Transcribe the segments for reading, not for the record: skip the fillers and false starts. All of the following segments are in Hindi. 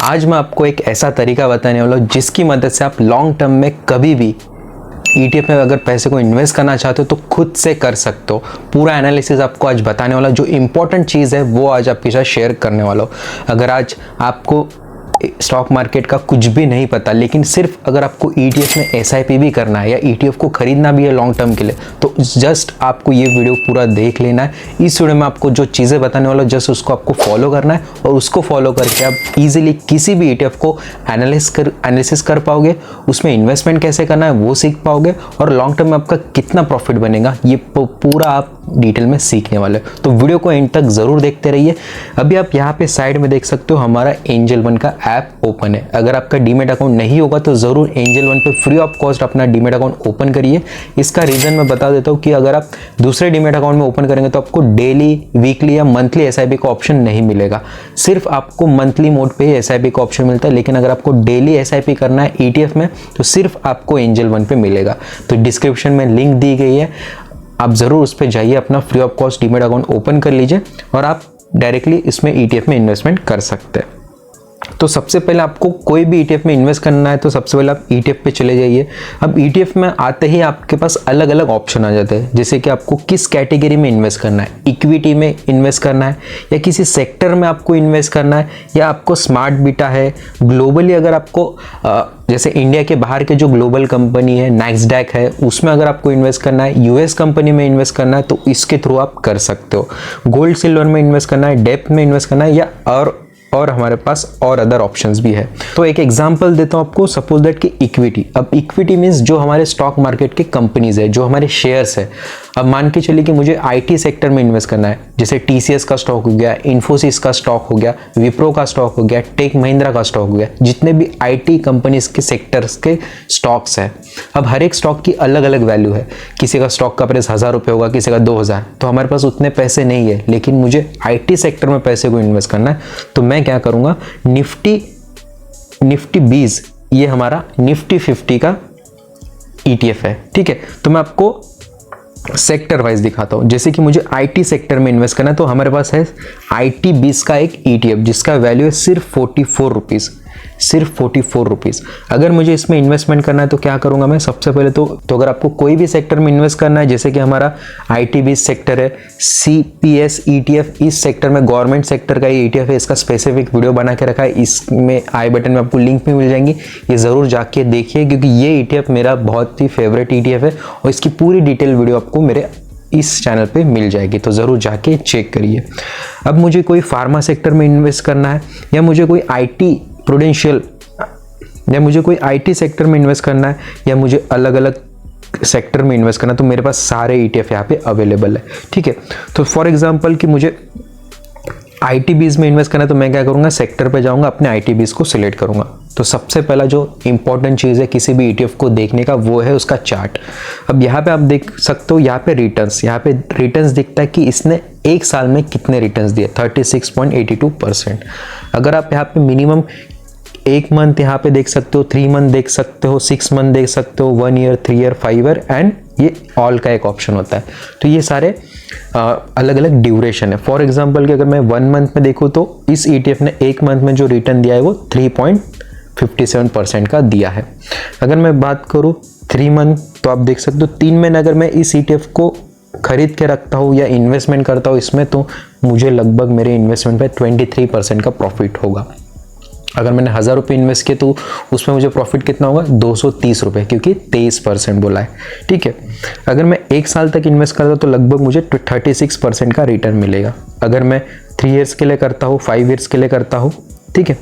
आज मैं आपको एक ऐसा तरीका बताने वाला हूँ जिसकी मदद से आप लॉन्ग टर्म में कभी भी ETF में अगर पैसे को इन्वेस्ट करना चाहते हो तो खुद से कर सकते हो। पूरा एनालिसिस आपको आज बताने वाला, जो इंपॉर्टेंट चीज़ है वो आज आपके साथ शेयर करने वाला हूँ। अगर आज आपको स्टॉक मार्केट का कुछ भी नहीं पता, लेकिन सिर्फ अगर आपको ETF में SIP भी करना है या ETF को खरीदना भी है लॉन्ग टर्म के लिए, तो जस्ट आपको ये वीडियो पूरा देख लेना है। इस वीडियो में आपको जो चीज़ें बताने वाला हूँ जस्ट उसको आपको फॉलो करना है और उसको फॉलो करके आप इजीली किसी भी ETF को एनालिसिस कर पाओगे, उसमें इन्वेस्टमेंट कैसे करना है वो सीख पाओगे और लॉन्ग टर्म में आपका कितना प्रॉफिट बनेगा ये पूरा आप डिटेल में सीखने वाले। तो वीडियो को एंड तक ज़रूर देखते रहिए। अभी आप यहाँ पे साइड में देख सकते हो हमारा एंजल वन का ऐप ओपन है। अगर आपका डीमेट अकाउंट नहीं होगा तो ज़रूर एंजल वन पे फ्री ऑफ कॉस्ट अपना डीमेट अकाउंट ओपन करिए। इसका रीज़न मैं बता देता हूँ कि अगर आप दूसरे डीमेट अकाउंट में ओपन करेंगे तो आपको डेली, वीकली या मंथली SIP का ऑप्शन नहीं मिलेगा। सिर्फ आपको मंथली मोड पे ही SIP का ऑप्शन मिलता है, लेकिन अगर आपको डेली SIP करना है ETF में तो सिर्फ आपको एंजल वन पे मिलेगा। तो डिस्क्रिप्शन में लिंक दी गई है, आप ज़रूर उस पर जाइए, अपना free of cost demat account open कर लीजिए और आप डायरेक्टली इसमें ETF में इन्वेस्टमेंट कर सकते हैं। तो सबसे पहले आपको कोई भी ETF में इन्वेस्ट करना है तो सबसे पहले आप ETF पे चले जाइए। अब ETF में आते ही आपके पास अलग अलग ऑप्शन आ जाते हैं, जैसे कि आपको किस कैटेगरी में इन्वेस्ट करना है, इक्विटी में इन्वेस्ट करना है या किसी सेक्टर में आपको इन्वेस्ट करना है या आपको स्मार्ट बीटा है, ग्लोबली अगर आपको जैसे इंडिया के बाहर के जो ग्लोबल कंपनी है नैस्डैक है उसमें अगर आपको इन्वेस्ट करना है, US कंपनी में इन्वेस्ट करना है तो इसके थ्रू आप कर सकते हो। गोल्ड सिल्वर में इन्वेस्ट करना है, डेप्थ में इन्वेस्ट करना है या और हमारे पास और अदर ऑप्शंस भी है। तो एक एग्जांपल देता हूं आपको, सपोज दैट कि इक्विटी। अब इक्विटी मींस जो हमारे स्टॉक मार्केट के कंपनीज है, जो हमारे शेयर्स है। अब मान के चलिए कि मुझे IT सेक्टर में इन्वेस्ट करना है, जैसे TCS का स्टॉक हो गया, इन्फोसिस का स्टॉक हो गया, विप्रो का स्टॉक हो गया, टेक महिंद्रा का स्टॉक हो गया, जितने भी IT कंपनीज के सेक्टर्स के स्टॉक्स है। अब हर एक स्टॉक की अलग अलग वैल्यू है, किसी का स्टॉक का प्राइस 1000 रुपये होगा, किसी का 2000। तो हमारे पास उतने पैसे नहीं है, लेकिन मुझे IT सेक्टर में पैसे को इन्वेस्ट करना है तो मैं क्या करूंगा, निफ्टी 20 ये हमारा निफ्टी 50 का ETF है। ठीक है, तो मैं आपको सेक्टर वाइज दिखाता हूं। जैसे कि मुझे IT सेक्टर में इन्वेस्ट करना है तो हमारे पास है IT 20 का एक ETF जिसका वैल्यू है सिर्फ 44 रुपीज़, सिर्फ 44 रुपीज़। अगर मुझे इसमें इन्वेस्टमेंट करना है तो क्या करूंगा मैं, सबसे पहले तो अगर आपको कोई भी सेक्टर में इन्वेस्ट करना है, जैसे कि हमारा IT 20 सेक्टर है, CPS ETF इस सेक्टर में गवर्नमेंट सेक्टर का ही ETF है, इसका स्पेसिफिक वीडियो बना के रखा है, इसमें आई बटन में आपको लिंक भी मिल जाएंगी, ये ज़रूर जाके देखिए क्योंकि ये ETF मेरा बहुत ही फेवरेट ETF है और इसकी पूरी डिटेल वीडियो आपको मेरे इस चैनल पे मिल जाएगी, तो ज़रूर जाके चेक करिए। अब मुझे कोई फार्मा सेक्टर में इन्वेस्ट करना है या मुझे कोई IT प्रूडेंशियल या मुझे कोई IT सेक्टर में इन्वेस्ट करना है या मुझे अलग अलग सेक्टर में इन्वेस्ट करना है, तो मेरे पास सारे ETF यहाँ पे अवेलेबल है। ठीक है, तो फॉर एग्जांपल कि मुझे IT 20 में इन्वेस्ट करना है तो मैं क्या करूँगा, सेक्टर पे जाऊँगा, अपने IT 20 को सिलेक्ट करूँगा। तो सबसे पहला जो इंपॉर्टेंट चीज़ है किसी भी ETF को देखने का वो है उसका चार्ट। अब यहाँ पे आप देख सकते हो, यहाँ पे रिटर्न्स दिखता है कि इसने एक साल में कितने रिटर्न्स दिए, 36.82%। अगर आप यहाँ पे मिनिमम 1 मंथ यहाँ पे देख सकते हो, 3 मंथ देख सकते हो, 6 मंथ देख सकते हो, 1 ईयर, 3 ईयर, 5 ईयर एंड ये ऑल का एक ऑप्शन होता है। तो ये सारे अलग अलग ड्यूरेशन है। फॉर एग्जांपल कि अगर मैं 1 मंथ में देखूँ तो इस ETF ने 1 मंथ में जो रिटर्न दिया है वो 3.57% का दिया है। अगर मैं बात करूँ 3 मंथ तो आप देख सकते हो 3 महीने अगर मैं इस ETF को खरीद के रखता हूँ या इन्वेस्टमेंट करता हूँ इसमें तो मुझे लगभग मेरे इन्वेस्टमेंट पे 23% का प्रॉफिट होगा। अगर मैंने 1000 रुपये इन्वेस्ट किए तो उसमें मुझे प्रॉफिट कितना होगा, 230 रुपये, क्योंकि 23% बोला है। ठीक है, अगर मैं 1 साल तक इन्वेस्ट करता हूँ तो लगभग मुझे 36% का रिटर्न मिलेगा। अगर मैं 3 ईयर्स के लिए करता हूँ, 5 ईयर्स के लिए करता हूँ, ठीक है,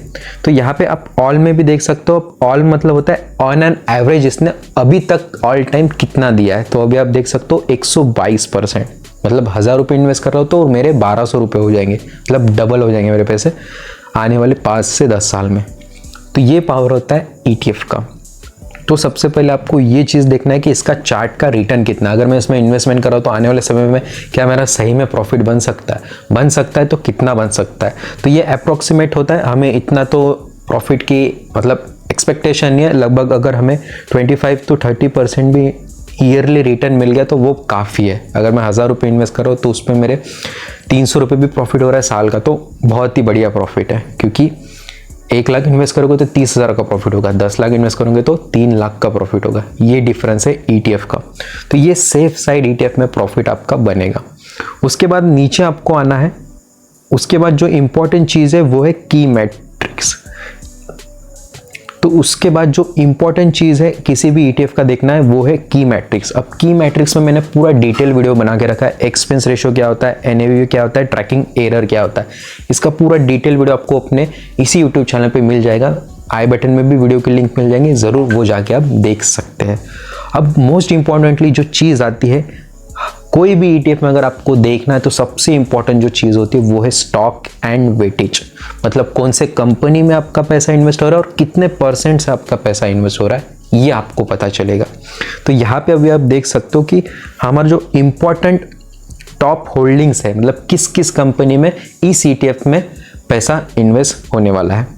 तो यहाँ पे आप ऑल में भी देख सकते हो। ऑल मतलब होता है ऑन एन एवरेज इसने अभी तक ऑल टाइम कितना दिया है। तो अभी आप देख सकते हो 122%, मतलब 1000 रुपये इन्वेस्ट कर रहा हो तो मेरे 1200 रुपये हो जाएंगे, मतलब डबल हो जाएंगे मेरे पैसे आने वाले 5 से 10 साल में। तो ये पावर होता है ETF का। तो सबसे पहले आपको ये चीज़ देखना है कि इसका चार्ट का रिटर्न कितना। अगर मैं इसमें इन्वेस्टमेंट कर रहा हूँ तो आने वाले समय में क्या मेरा सही में प्रॉफिट बन सकता है तो कितना बन सकता है। तो ये अप्रॉक्सीमेट होता है, हमें इतना तो प्रॉफिट की मतलब एक्सपेक्टेशन नहीं है। लगभग अगर हमें 25 to 30% भी ईयरली रिटर्न मिल गया तो वो काफ़ी है। अगर मैं 1000 रुपये इन्वेस्ट कर रहा हूँ तो उस पर मेरे 300 रुपये भी प्रॉफिट हो रहा है साल का, तो बहुत ही बढ़िया प्रॉफिट है। क्योंकि 1 लाख इन्वेस्ट करोगे तो 30,000 का प्रॉफिट होगा, 10 लाख इन्वेस्ट करोगे तो 3 लाख का प्रॉफिट होगा। ये डिफरेंस है ETF का। तो ये सेफ साइड ETF में प्रॉफिट आपका बनेगा। उसके बाद नीचे आपको आना है। उसके बाद जो इंपॉर्टेंट चीज़ है वो है की मैट्रिक्स। तो उसके बाद जो इंपॉर्टेंट चीज़ है किसी भी ETF का देखना है वो है की मैट्रिक्स। अब की मैट्रिक्स में मैंने पूरा डिटेल वीडियो बना के रखा है। एक्सपेंस रेशियो क्या होता है, NAV क्या होता है, ट्रैकिंग एरर क्या होता है, इसका पूरा डिटेल वीडियो आपको अपने इसी यूट्यूब चैनल पे मिल जाएगा। आई बटन में भी वीडियो के लिंक मिल जाएंगे, ज़रूर वो जाके आप देख सकते हैं। अब मोस्ट इंपॉर्टेंटली जो चीज़ आती है, कोई भी ETF में अगर आपको देखना है तो सबसे इंपॉर्टेंट जो चीज़ होती है वो है स्टॉक एंड वेटेज। मतलब कौन से कंपनी में आपका पैसा इन्वेस्ट हो रहा है और कितने % से आपका पैसा इन्वेस्ट हो रहा है, ये आपको पता चलेगा। तो यहाँ पे अभी आप देख सकते हो कि हमारा जो इंपॉर्टेंट टॉप होल्डिंग्स है, मतलब किस किस कंपनी में इस ETF में पैसा इन्वेस्ट होने वाला है।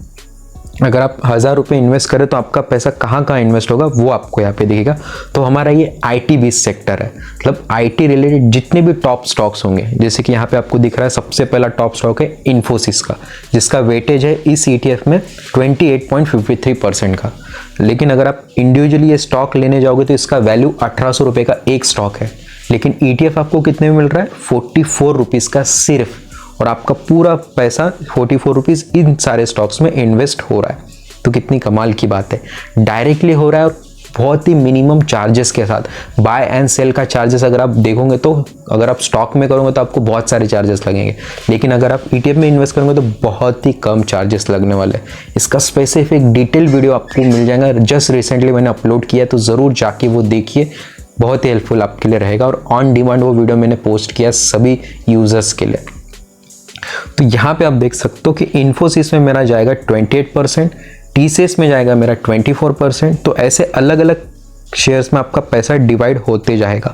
अगर आप 1000 रुपये इन्वेस्ट करें तो आपका पैसा कहाँ कहाँ इन्वेस्ट होगा वो आपको यहाँ पे दिखेगा। तो हमारा ये IT बेस्ड सेक्टर है, मतलब IT रिलेटेड जितने भी टॉप स्टॉक्स होंगे, जैसे कि यहाँ पे आपको दिख रहा है सबसे पहला टॉप स्टॉक है इन्फोसिस का, जिसका वेटेज है इस ETF में 28.53% का। लेकिन अगर आप इंडिविजुअली ये स्टॉक लेने जाओगे तो इसका वैल्यू 1800 रुपये का एक स्टॉक है, लेकिन ETF आपको कितने में मिल रहा है, 44 रुपीज़ का सिर्फ, और आपका पूरा पैसा 44 रुपीज़ इन सारे स्टॉक्स में इन्वेस्ट हो रहा है। तो कितनी कमाल की बात है, डायरेक्टली हो रहा है और बहुत ही मिनिमम चार्जेस के साथ। बाय एंड सेल का चार्जेस अगर आप देखोगे तो अगर आप स्टॉक में करोगे तो आपको बहुत सारे चार्जेस लगेंगे, लेकिन अगर आप ETF में इन्वेस्ट करोगे तो बहुत ही कम चार्जेस लगने वाले हैं। इसका स्पेसिफिक डिटेल वीडियो आपको मिल जाएगा, जस्ट रिसेंटली मैंने अपलोड किया, तो ज़रूर जाके वो देखिए, बहुत ही हेल्पफुल आपके लिए रहेगा। और ऑन डिमांड वो वीडियो मैंने पोस्ट किया सभी यूजर्स के लिए। तो यहाँ पे आप देख सकते हो कि इन्फोसिस में मेरा जाएगा 28%, TCS में जाएगा मेरा 24%। तो ऐसे अलग अलग शेयर्स में आपका पैसा डिवाइड होते जाएगा।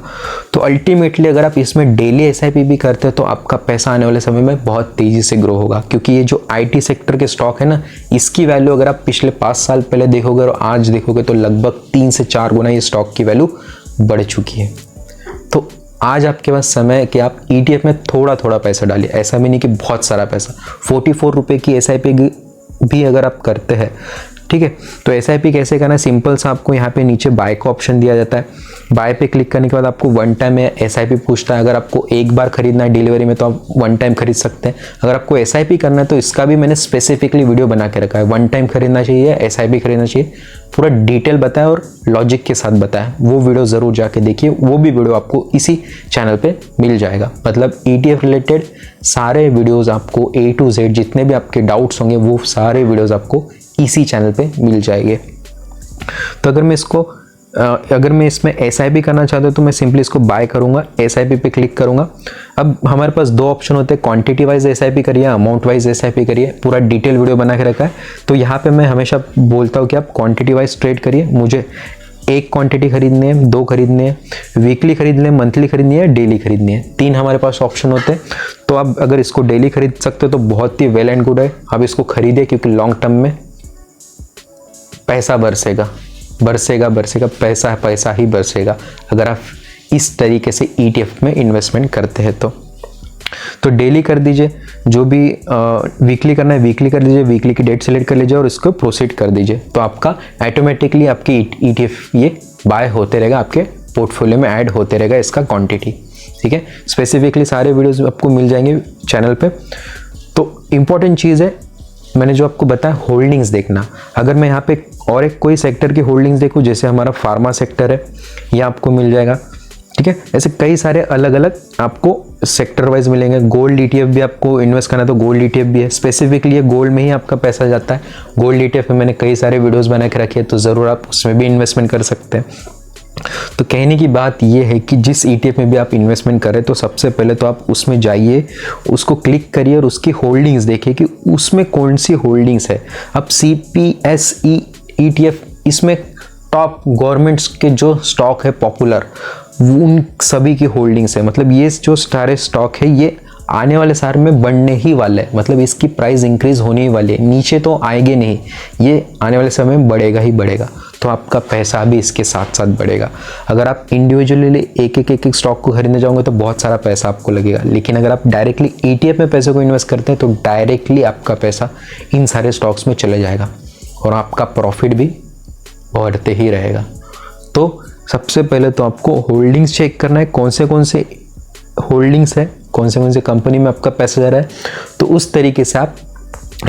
तो अल्टीमेटली अगर आप इसमें डेली SIP भी करते हैं तो आपका पैसा आने वाले समय में बहुत तेज़ी से ग्रो होगा, क्योंकि ये जो IT सेक्टर के स्टॉक है ना, इसकी वैल्यू अगर आप पिछले 5 साल पहले देखोगे और आज देखोगे तो लगभग 3 से 4 गुना ये स्टॉक की वैल्यू बढ़ चुकी है। तो आज आपके पास समय है कि आप ETF में थोड़ा थोड़ा पैसा डालिए, ऐसा भी नहीं कि बहुत सारा पैसा। 44 रुपये की SIP भी अगर आप करते हैं, ठीक है, तो SIP कैसे करना है, सिंपल सा आपको यहाँ पे नीचे बाय का ऑप्शन दिया जाता है। बाय पे क्लिक करने के बाद आपको 1 टाइम में SIP पूछता है। अगर आपको एक बार खरीदना है डिलीवरी में तो आप 1 टाइम खरीद सकते हैं। अगर आपको SIP करना है तो इसका भी मैंने स्पेसिफिकली वीडियो बना के रखा है, 1 टाइम खरीदना चाहिए, SIP खरीदना चाहिए, पूरा डिटेल बताया और लॉजिक के साथ बताया। वो वीडियो ज़रूर जाके देखिए, वो भी वीडियो आपको इसी चैनल पे मिल जाएगा। मतलब ETF रिलेटेड सारे वीडियोस आपको A to Z जितने भी आपके डाउट्स होंगे वो सारे वीडियोस आपको इसी चैनल पे मिल जाएंगे। तो अगर मैं इसमें SIP करना चाहता हूँ तो मैं सिंपली इसको बाय करूँगा, SIP पे क्लिक करूँगा। अब हमारे पास 2 ऑप्शन होते हैं, क्वांटिटी वाइज SIP करिए, अमाउंट वाइज SIP करिए, पूरा डिटेल वीडियो बना के रखा है। तो यहाँ पे मैं हमेशा बोलता हूँ कि आप क्वांटिटी वाइज ट्रेड करिए। मुझे 1 क्वांटिटी खरीदनी है, 2 खरीदनी है, वीकली खरीदनी है, मंथली खरीदनी है, डेली खरीदनी है, 3 हमारे पास ऑप्शन होते हैं। तो आप अगर इसको डेली खरीद सकते हो तो बहुत ही वेल एंड गुड है, आप इसको खरीदिए, क्योंकि लॉन्ग टर्म में पैसा बरसेगा, पैसा ही बरसेगा अगर आप इस तरीके से ETF में इन्वेस्टमेंट करते हैं तो डेली कर दीजिए, जो भी वीकली करना है वीकली कर दीजिए, वीकली की डेट सेलेक्ट कर लीजिए और इसको प्रोसीड कर दीजिए। तो आपका ऑटोमेटिकली आपकी ETF ये बाय होते रहेगा, आपके पोर्टफोलियो में ऐड होते रहेगा इसका क्वांटिटी, ठीक है। स्पेसिफिकली सारे वीडियोस आपको मिल जाएंगे चैनल पे। तो इम्पॉर्टेंट चीज़ है, मैंने जो आपको बताया होल्डिंग्स देखना। अगर मैं यहाँ पे और एक कोई सेक्टर की होल्डिंग्स देखूँ, जैसे हमारा फार्मा सेक्टर है, ये आपको मिल जाएगा, ठीक है। ऐसे कई सारे अलग अलग आपको सेक्टर वाइज मिलेंगे। गोल्ड ETF भी आपको इन्वेस्ट करना है तो गोल्ड ETF भी है, स्पेसिफिकली ये गोल्ड में ही आपका पैसा जाता है। गोल्ड ETF में मैंने कई सारे वीडियोस बना के रखे हैं, तो ज़रूर आप उसमें भी इन्वेस्टमेंट कर सकते हैं। तो कहने की बात ये है कि जिस ETF में भी आप इन्वेस्टमेंट करें तो सबसे पहले तो आप उसमें जाइए, उसको क्लिक करिए और उसकी होल्डिंग्स देखिए कि उसमें कौन सी होल्डिंग्स है। अब CPSE ETF, इसमें टॉप गवर्नमेंट्स के जो स्टॉक है पॉपुलर, उन सभी की होल्डिंग्स है। मतलब ये जो सारे स्टॉक है ये आने वाले साल में बढ़ने ही वाला है, मतलब इसकी प्राइस इंक्रीज होने ही वाली है, नीचे तो आएंगे नहीं, ये आने वाले समय में बढ़ेगा ही बढ़ेगा। तो आपका पैसा भी इसके साथ साथ बढ़ेगा। अगर आप इंडिविजुअली एक स्टॉक को खरीदने जाओगे तो बहुत सारा पैसा आपको लगेगा, लेकिन अगर आप डायरेक्टली ETF में पैसे को इन्वेस्ट करते हैं तो डायरेक्टली आपका पैसा इन सारे स्टॉक्स में चले जाएगा और आपका प्रॉफिट भी बढ़ते ही रहेगा। तो सबसे पहले तो आपको होल्डिंग्स चेक करना है, कौन से होल्डिंग्स है, कौन से कंपनी में आपका पैसा जा रहा है, तो उस तरीके से आप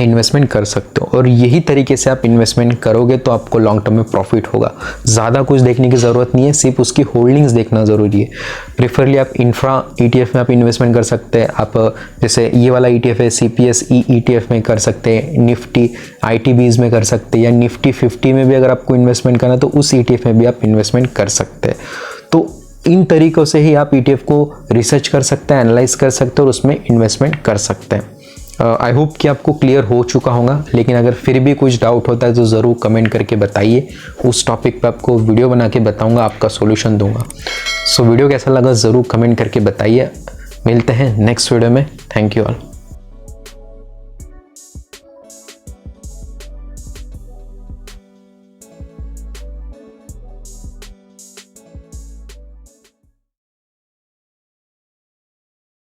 इन्वेस्टमेंट कर सकते हो। और यही तरीके से आप इन्वेस्टमेंट करोगे तो आपको लॉन्ग टर्म में प्रॉफिट होगा। ज़्यादा कुछ देखने की ज़रूरत नहीं है, सिर्फ उसकी होल्डिंग्स देखना ज़रूरी है। प्रेफरली आप इंफ्रा ETF में आप इन्वेस्टमेंट कर सकते हैं। आप जैसे ये वाला ETF है CPSE ETF में कर सकते हैं, निफ्टी ITBs में कर सकते हैं, या निफ्टी 50 में भी अगर आपको इन्वेस्टमेंट करना है तो उस ETF में भी आप इन्वेस्टमेंट कर सकते हैं। तो इन तरीक़ों से ही आप ETF को रिसर्च कर सकते हैं, एनालाइज कर सकते हैं और उसमें इन्वेस्टमेंट कर सकते हैं। आई होप कि आपको क्लियर हो चुका होगा, लेकिन अगर फिर भी कुछ डाउट होता है तो ज़रूर कमेंट करके बताइए। उस टॉपिक पे आपको वीडियो बना के बताऊंगा, आपका सॉल्यूशन दूंगा। सो वीडियो कैसा लगा ज़रूर कमेंट करके बताइए। मिलते हैं नेक्स्ट वीडियो में। Thank you all.